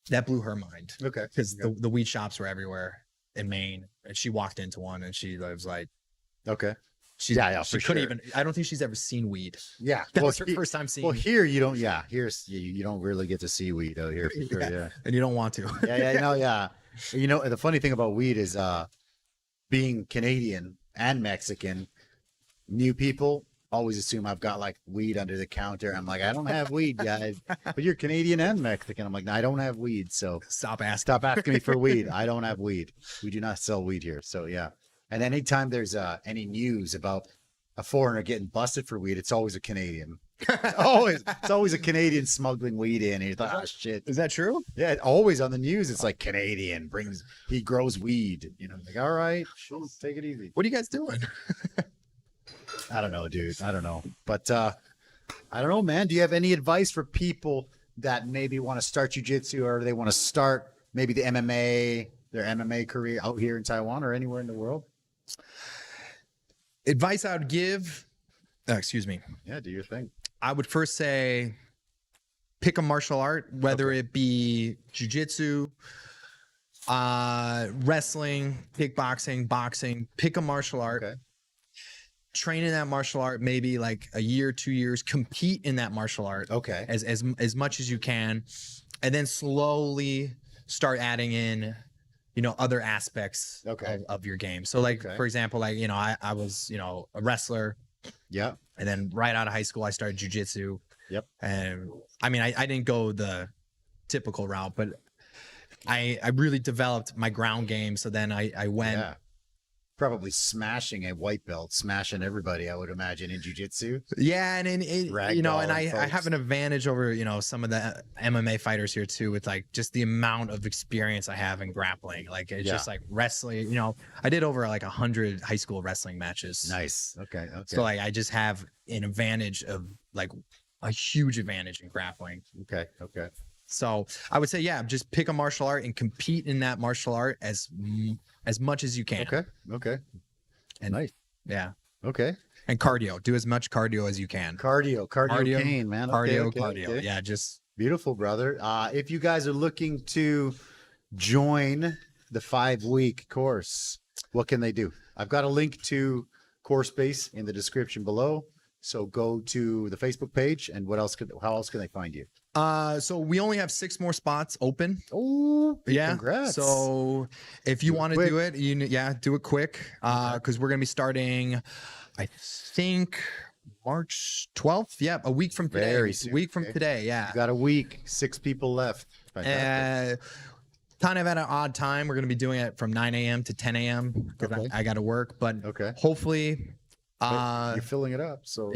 that blew her mind. Okay. Because the weed shops were everywhere in Maine, and she walked into one, and she was like, okay. She couldn't even. I don't think she's ever seen weed. Yeah. That was her first time seeing. Well, here you don't. Yeah. Here's you don't really get to see weed out here. For sure, yeah. And you don't want to. Yeah. The funny thing about weed is being Canadian and Mexican, new people always assume I've got like weed under the counter. I'm like, I don't have weed, guys. But you're Canadian and Mexican. I'm like, no, I don't have weed. So Stop asking. Stop asking me for weed. I don't have weed. We do not sell weed here. So yeah. And anytime there's any news about a foreigner getting busted for weed, it's always a Canadian. It's always a Canadian smuggling weed in. And you thought, oh shit. Is that true? Yeah, always on the news. It's like Canadian he grows weed. Like, all right, sure, take it easy. What are you guys doing? I don't know, dude. I don't know. But I don't know, man. Do you have any advice for people that maybe want to start jiu-jitsu or they want to start maybe their MMA career out here in Taiwan or anywhere in the world? Advice I would give, excuse me. Yeah, do your thing. I would first say pick a martial art, whether it be jiu-jitsu, wrestling, kickboxing, boxing. Pick a martial art. Okay. Train in that martial art, maybe like a year, 2 years. Compete in that martial art. Okay. As much as you can, and then slowly start adding in, other aspects of your game. So like, for example, like, I was, a wrestler. Yeah. And then right out of high school, I started jiu-jitsu. Yep. And I mean, I didn't go the typical route, but I really developed my ground game. So then I went. Yeah. Probably smashing a white belt, smashing everybody, I would imagine, in jiu-jitsu. Yeah, and I have an advantage over, some of the MMA fighters here too, with like just the amount of experience I have in grappling. Like it's just like wrestling, I did over like 100 high school wrestling matches. Nice. Okay. So like I just have an advantage of like a huge advantage in grappling. Okay. So I would say, just pick a martial art and compete in that martial art as much as you can. Okay. And nice. Yeah. Okay. And cardio. Do as much cardio as you can. Cardio cane, man. Cardio. Okay. Yeah, just beautiful, brother. If you guys are looking to join the 5-week course, what can they do? I've got a link to Course Base in the description below. So go to the Facebook page, and how else can they find you? So we only have 6 more spots open. Oh, yeah. Congrats. So if you want to do it, do it quick. Because we're gonna be starting, I think, March 12th. Yeah, a week from today. Very soon. A week from today. Yeah. You got a week. 6 people left. Fantastic. Kind of at an odd time. We're gonna be doing it from 9 a.m. to 10 a.m. because I got to work. But hopefully. You're filling it up, so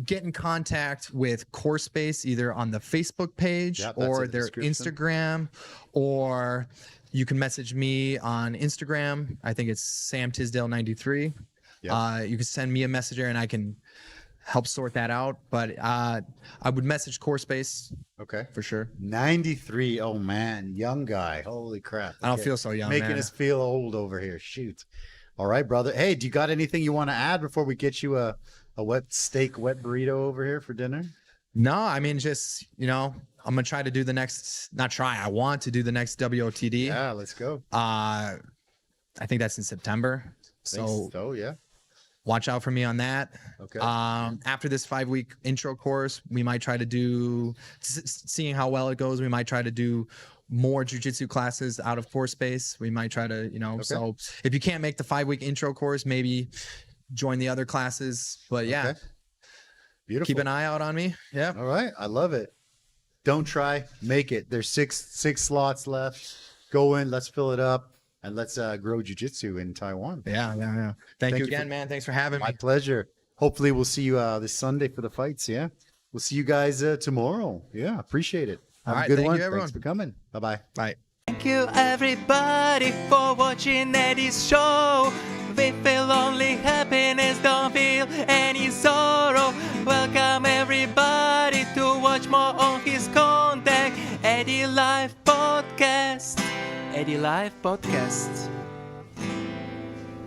get in contact with Course Base either on the Facebook page or their Instagram, or you can message me on Instagram. I think it's Sam Tisdale 93. You can send me a message there and I can help sort that out. But I would message Course Base. Okay, for sure. 93. Oh man, young guy. Holy crap! I don't feel so young. Making us feel old over here. Shoot. All right, brother. Hey, do you got anything you want to add before we get you a wet burrito over here for dinner? No, I mean, just, I'm going to try to do I want to do the next WOTD. Yeah, let's go. I think that's in September. So yeah. watch out for me on that. Okay. After this 5-week intro course, we might try to do, seeing how well it goes, we might try to do more jiu-jitsu classes out of course space. We might try to, so if you can't make the 5-week intro course, maybe join the other classes. But yeah, beautiful. Keep an eye out on me. Yeah. All right. I love it. Don't try, make it. There's six slots left. Go in, let's fill it up, and let's grow jiu-jitsu in Taiwan. Yeah. Thank you again, man. Thanks for having me. My pleasure. Hopefully we'll see you this Sunday for the fights. Yeah. We'll see you guys tomorrow. Yeah. Appreciate it. Have a good one. You, everyone. Thanks for coming. Bye-bye. Bye. Thank you everybody for watching Eddy's show. We feel only happiness, don't feel any sorrow. Welcome everybody to watch more on his content. Eddy Live Podcast. Eddy Live Podcast.